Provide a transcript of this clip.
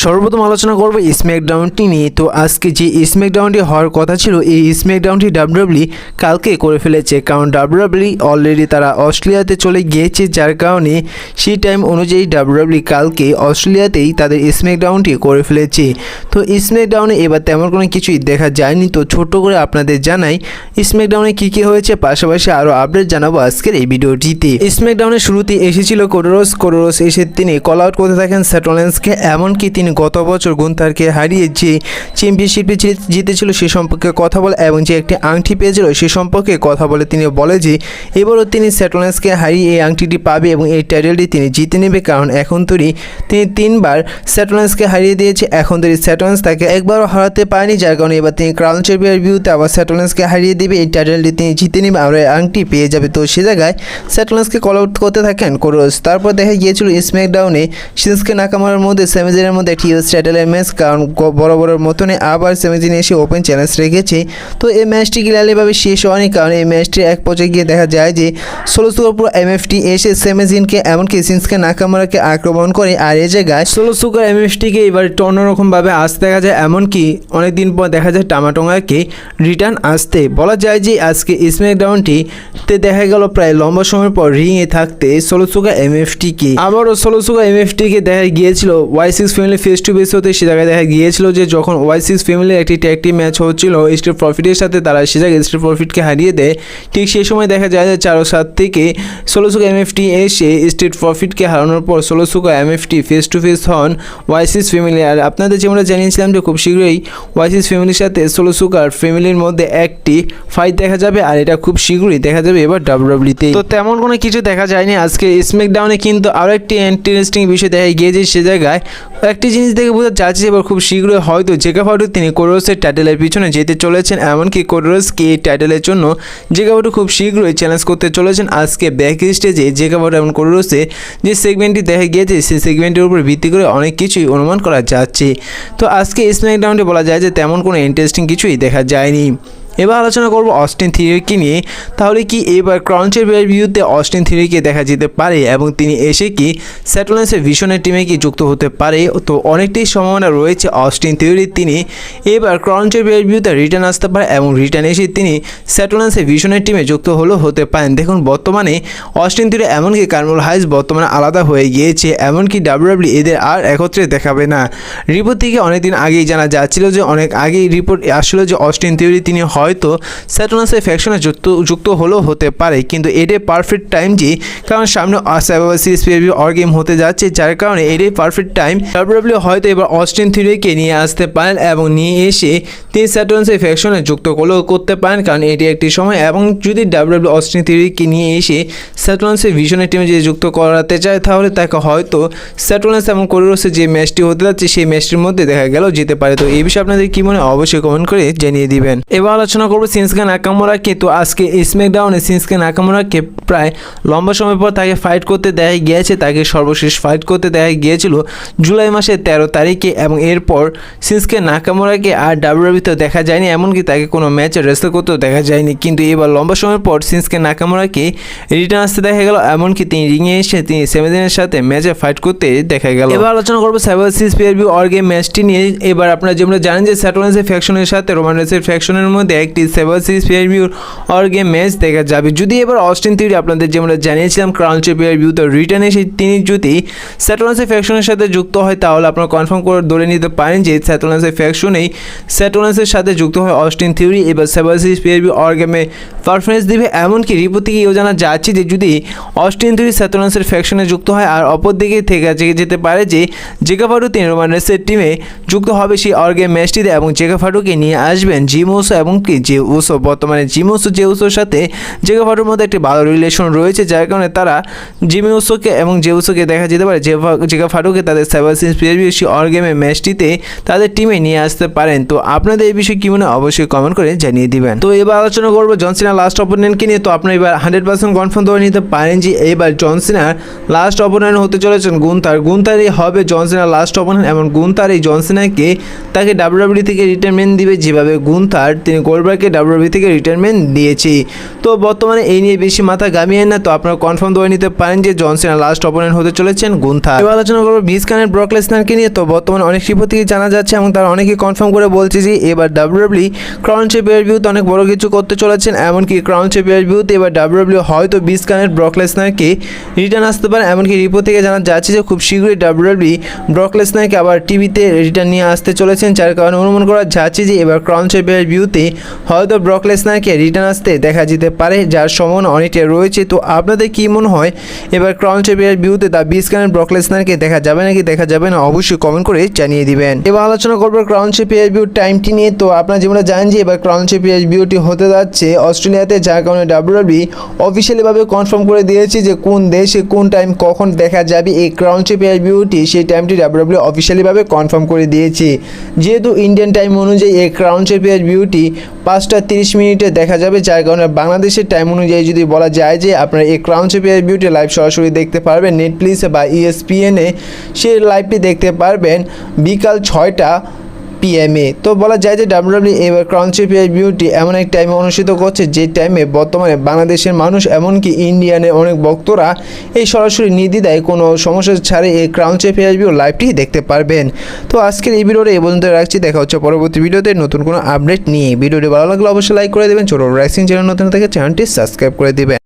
সর্বপ্রথম আলোচনা করব স্ম্যাকডাউনটি নিয়ে। তো আজকে যে স্ম্যাকডাউনটি হওয়ার কথা ছিল, এই স্ম্যাকডাউনটি ডাব্লিউডাব্লিউ কালকে করে ফেলেছে, কারণ ডাব্লিউডাব্লিউ অলরেডি তারা অস্ট্রেলিয়াতে চলে গিয়েছে, যার কারণে সেই টাইম অনুযায়ী ডাব্লিউডাব্লিউ কালকে অস্ট্রেলিয়াতেই তাদের স্ম্যাকডাউনটি করে ফেলেছে। তো স্ম্যাকডাউনে এবার তেমন কোনো কিছুই দেখা যায়নি। তো ছোট্ট করে আপনাদের জানাই স্ম্যাকডাউনে কী কী হয়েছে, পাশাপাশি আরও আপডেট জানাবো আজকের এই ভিডিওটিতে। স্ম্যাকডাউনের শুরুতে এসেছিল কোডোরস এসে তিনি কল আউট করতে থাকেন সেথ রলিন্সকে, এমনকি তিনি গত বছর গুন্থারকে হারিয়ে যে চ্যাম্পিয়নশিপটি জিতেছিল সে সম্পর্কে কথা বলে এবং যে একটি আংটি পেয়েছিল সে সম্পর্কে কথা বলে। তিনি বলে যে এবারও তিনি সেথ রলিন্সকে হারিয়ে এই আংটিটি পাবে এবং এই টাইটেলটি তিনি জিতে নেবে, কারণ এখন তিনি 3বার সেথ রলিন্সকে হারিয়ে দিয়েছে। এখন সেথ রলিন্স তাকে একবারও হারাতে পারেনি, যার কারণে এবার তিনি ক্রাউন চ্যাম্পিয়নের বিরুদ্ধে আবার সেথ রলিন্সকে হারিয়ে দেবে, এই টাইটেলটি তিনি জিতে নেবে আর এই আংটি পেয়ে যাবে। তো সে জায়গায় সেথ রলিন্সকে কল আউট করতে থাকেন কোডোরস। তারপর দেখা গিয়েছিল স্ম্যাকডাউনে শিনস্কে নাকামারার মধ্যে সেমিজিনের মধ্যে একটি ইউএস টাইটেলের ম্যাচ, কারণ বরাবরের মতনে আবার সেমিজিনে এসে ওপেন চ্যালেঞ্জ রেখেছে। তো এই ম্যাচটি ক্লিয়ারলিভাবে শেষ হয়নি, কারণ এই ম্যাচটির এক পর্যায়ে গিয়ে দেখা যায় যে সোলো সুগার পুরো এমএফটি এসে সেমিজিনকে এমনকি শিনস্কে নাকামারাকে আক্রমণ করে, আর এই জায়গায় সোলো সুগার এমএফটিকে এবার অন্যরকমভাবে আসতে দেখা যায়, এমনকি অনেকদিন পর দেখা যায় টামাটোঙ্গাকে রিটার্ন আসতে। বলা যায় যে আজকে স্ম্যাকডাউনটিতে দেখা গেল প্রায় লম্বা সময়ের পর রিংয়ে থাকতে সোলো সুগার এমএফটিকে, আবারও সোলো সুগার এমএফটিকে দেখা গিয়েছিল Y6 family face to face হতে। সে জায়গায় দেখা গিয়েছিল যে যখন Y6 ফ্যামিলির একটি ট্যাগ টিম ম্যাচ হচ্ছিল স্ট্রিট প্রফিটের সাথে, তারা সে জায়গায় স্ট্রিট প্রফিটকে হারিয়ে দেয়। ঠিক সেই সময় দেখা যায় যে 4-7 থেকে সোলো সুগার এমএফটি এসে স্ট্রিট প্রফিটকে হারানোর পর solo sugar MFT face to face হন Y6 ফ্যামিলি। আর আপনাদের যেমন জানিয়েছিলাম যে খুব শীঘ্রই Y6 ফ্যামিলির সাথে সোলো সুগার ফ্যামিলির মধ্যে একটি ফাইট দেখা যাবে, আর এটা খুব শীঘ্রই দেখা যাবে এবার ডাব্লিউডাব্লিউতে। তো তেমন কোনো কিছু দেখা যায়নি আজকে স্ম্যাকডাউনে, কিন্তু আরও একটি ইন্টারেস্টিং বিষয় দেখা গিয়েছে। সে জায়গায় একটি জিনিস দেখে বোঝা যাচ্ছে এবার খুব শীঘ্রই হয়তো জেকা ফাটু তিনি কোডোরসের টাইটেলের পিছনে যেতে চলেছেন, এমনকি কোডোরসকে এই টাইটেলের জন্য জেকা ফাটু খুব শীঘ্রই চ্যালেঞ্জ করতে চলেছেন। আজকে ব্যাক স্টেজে জেকা ফাটু এবং কোডোরসে যে সেগমেন্টটি দেখা গিয়েছে সেই সেগমেন্টের উপর ভিত্তি করে অনেক কিছুই অনুমান করা যাচ্ছে। তো আজকে স্ম্যাকডাউনে বলা যায় যে তেমন কোনো ইন্টারেস্টিং কিছুই দেখা যায়নি। এবার আলোচনা করব অস্টিন থিওরিকে নিয়ে। তাহলে কি এবার ক্রাউন চ্যাম্পিয়নের বিরুদ্ধে অস্টিন থিওরিকে দেখা যেতে পারে এবং তিনি এসে কি সেথ রলিন্সের ভিশনের টিমে কি যুক্ত হতে পারে? তো অনেকটাই সম্ভাবনা রয়েছে অস্টিন থিওরি তিনি এবার ক্রাউন চ্যাম্পিয়নের বিরুদ্ধে রিটার্ন আসতে পারে এবং রিটার্ন এসে তিনি সেথ রলিন্সের ভিশনের টিমে যুক্ত হতে পারেন। দেখুন বর্তমানে অস্টিন থিওরি এমনকি কার্মেল হাইস বর্তমানে আলাদা হয়ে গিয়েছে, এমনকি ডাব্লিউডাব্লিউ এদের আর একত্রে দেখাবে না। রিপোর্ট থেকে অনেকদিন আগেই জানা যাচ্ছিল যে অনেক আগেই রিপোর্ট আসলে যে অস্টিন থিওরি তিনি হয়তো সেথ রলিন্সের ফ্যাকশনে যুক্ত হতে পারে, কিন্তু এটাই পারফেক্ট টাইম যে কারণ সামনে সার্ভাইভার সিরিজ পে-per-view অর গেম হতে যাচ্ছে, যার কারণে এটাই পারফেক্ট টাইম ডাব্লিউডাব্লিউ হয়তো এবার অস্টিন থিওরিকে নিয়ে আসতে পারেন এবং নিয়ে এসে তিনি সেথ রলিন্সের ফ্যাকশনে যুক্ত করতে পারেন, কারণ এটি একটি সময়। এবং যদি ডাব্লিউডাব্লিউ অস্টিন থিওরিকে নিয়ে এসে সেথ রলিন্সের ভিশনের টিমে যদি যুক্ত করাতে চায়, তাহলে তাকে হয়তো সেথ রলিন্স এবং কোডোরসের যে ম্যাচটি হতে যাচ্ছে সেই ম্যাচটির মধ্যে দেখা গেল যেতে পারে। তো এই বিষয়ে আপনাদের কি মনে অবশ্যই কমেন্ট করে জানিয়ে দিবেন। এবার আলোচনা করবো শিনস্কে নাকামুরাকে। তো আজকে স্ম্যাকডাউনে শিনস্কে নাকামুরাকে প্রায় লম্বা সময় পর তাকে ফাইট করতে দেখা গিয়েছে, তাকে সর্বশেষ ফাইট করতে দেখা গিয়েছিল জুলাই মাসের 13 তারিখে এবং এরপর শিনস্কে নাকামুরাকে আর ডাব্লিউডাব্লিউতে দেখা যায়নি, এমনকি তাকে কোনো ম্যাচে রেসল করতেও দেখা যায়নি। কিন্তু এবার লম্বা সময় পর শিনস্কে নাকামুরাকে রিটার্ন আসতে দেখা গেল, এমনকি তিনি রিংয়ে এসে তিনি সেমিজিনের সাথে ম্যাচে ফাইট করতে দেখা গেল। এবার আলোচনা করবো সার্ভাইভার সিরিজ পে-per-view অর গেম ম্যাচটি নিয়ে। এবার আপনারা যেমন জানেন যে সেথ রলিন্সের ফ্যাকশনের সাথে রোমান রেন্সের ফ্যাকশনের মধ্যে একটি সার্ভাইভার সিরিজ পে-per-view অর গেম ম্যাচ দেখা যাবে। যদি এবার অস্টিন থিওরি আপনাদের যেমন জানিয়েছিলাম ক্রাউন চ্যাম্পিয়নের পে-per-view রিটার্ন এসে তিনি যদি সেথ রলিন্সের ফ্যাকশনের সাথে যুক্ত হয়, তাহলে আপনারা কনফার্ম করে ধরে নিতে পারেন যে সেথ রলিন্সের ফ্যাকশনেই সেথ রলিন্সের সাথে যুক্ত হয় অস্টিন থিওরি। এবার সার্ভাইভার সিরিজ পে-per-view অর গেমে পারফরমেন্স দিবে, এমনকি রিপোর্ট থেকে এও জানা যাচ্ছে যে যদি অস্টিন থিওরি সেথ রলিন্সের ফ্যাকশনে যুক্ত হয়, আর অপর দিকে থেকে যেতে পারে যে জেকা ফাটু তিনি রোমান রেন্সের টিমে যুক্ত হবে সেই অর গেম ম্যাচটিতে এবং জেকা ফাটুকে নিয়ে আসবেন জিম উসো এবং কি জে উসো। বর্তমানে জিম উসো জে উসোর সাথে জেকা ফাটুর মধ্যে একটি ভালো রিলেশন রয়েছে, যার কারণে তারা জিমি উসোকে এবং জে উসোকে দেখা যেতে পারে জেকা ফাটুকে তাদের সার্ভাইভার সিরিজ পে-per-view অর গেমের ম্যাচটিতে তাদের টিমে নিয়ে আসতে পারেন। তো আপনাদের এই বিষয়ে কি মনে অবশ্যই কমেন্ট করে জানিয়ে দিবেন। তো এবার আলোচনা করবো জন সিনার লাস্ট অপোনেন্টকে নিয়ে। তো আপনারা এবার 100% কনফার্ম ধরে নিতে পারেন যে এবার জন সিনার লাস্ট অপোনেন্ট হতে চলেছেন গুন্থারই হবে জন সিনার লাস্ট অপোনেন্ট এবং গুন্থার এই জন সিনাকে তাকে ডাব্লিউডাব্লিউ থেকে রিটায়ারমেন্ট দিবে, যেভাবে গুন্থার তিনি গোল্ডবার্গকে ডাব্লিউডাব্লিউ থেকে রিটায়ারমেন্ট দিয়েছে। তো বর্তমানে এই নিয়ে বেশি মাথা ঘামিয়ে না, তো আপনারা কনফার্ম ধরে নিতে পারেন যে জন সিনা লাস্ট অপোনেন্ট হতে চলেছেন গুন্থার। এবার আলোচনা করবো মিজ কানের ব্রক লেসনারকে নিয়ে। তো বর্তমানে অনেক রিপোর্ট থেকে জানা যাচ্ছে এবং তারা অনেকেই কনফার্ম করে বলছে যে এবার ডাব্লিউডাব্লিউ ক্রাউন চ্যাম্পিয়ন ভিউতে অনেক বড় কিছু করতে চলেছেন। এমনকি ক্রাউন চ্যাম্পিয়ন ভিউতে এবার ডাব্লিউডাব্লিউ হয়তো মিজ কানের ব্রক লেসনারকে রিটার্ন আসতে পারে। এমনকি রিপোর্ট থেকে জানা যাচ্ছে যে খুব শীঘ্রই ডাব্লিউডাব্লিউ ব্রক লেসনারকে আবার টিভিতে রিটার্ন নিয়ে আসতে চলেছেন, যার কারণে অনুমান করা যাচ্ছে যে এবার ক্রাউন চ্যাম্পিয়ন ভিউতে হয়তো ব্রক লেসনারকে রিটার্ন আসতে দেখা যেতে পারে, যার সম্ভাবনা অনেকটা রয়েছে। তো আপনাদের কি মনে হয় এবার ক্রাউন চ্যাম্পিয়ন ভিউতে দ্য মিজ কানের ব্রক লেসনারকে দেখা যাবে নাকি দেখা যাবে না, অবশ্যই কমেন্ট করে জানিয়ে দিবেন। এবার আলোচনা করবো ক্রাউন চ্যাম্পিয়ন ভিউ টাইমটি নিয়ে। তো আপনারা যেমন জানেন যে এবার ক্রাউন চ্যাম্পিয়ন ভিউটি হতে যাচ্ছে অস্ট্রেলিয়াতে, যার কারণে ডাব্লিউডাব্লিউ অফিসিয়ালিভাবে কনফার্ম করে দিয়েছে যে কোন দেশে কোন টাইম কখন দেখা যাবে এই ক্রাউন চ্যাম্পিয়ন ভিউটি, সেই টাইমটি ডাব্লিউডাব্লিউ অফিসিয়ালিভাবে কনফার্ম করে দিয়েছে। যেহেতু ইন্ডিয়ান টাইম অনুযায়ী এই ক্রাউন চ্যাম্পিয়ন ভিউটি 5:30 দেখা যাবে, যার কারণে বাংলাদেশের টাইম অনুযায়ী যদি বলা যায় যে আপনারা এই ক্রাউন চ্যাম্পিয়ন ভিউটি লাইভ সরাসরি দেখতে পারবেন নেটফ্লিক্স বা ESPN-এ, সেই লাইভটি দেখতে পারবেন বিকাল 6টা PM। তো বলা যায় যে ডাব্লিউডাব্লিউ এবার ক্রাউন চ্যাম্পিয়ন ভিউটি এমন এক টাইমে অনুষ্ঠিত করছে যে টাইমে বর্তমানে বাংলাদেশের মানুষ এমনকি ইন্ডিয়ানের অনেক ভক্তরা এই সরাসরি নির্দ্বিধায় কোনো সমস্যা ছাড়াই এই ক্রাউন চ্যাম্পিয়ন ভিউ লাইভটি দেখতে পারবেন। তো আজকের এই ভিডিওটা এই পর্যন্ত রাখছি, দেখা হচ্ছে পরবর্তী ভিডিওতে নতুন কোনো আপডেট নিয়ে। ভিডিওটি ভালো লাগলে অবশ্যই লাইক করে দেবেন, ছোট রেসিং চ্যানেল নতুন থেকে চ্যানেলটি সাবস্ক্রাইব করে দেবেন।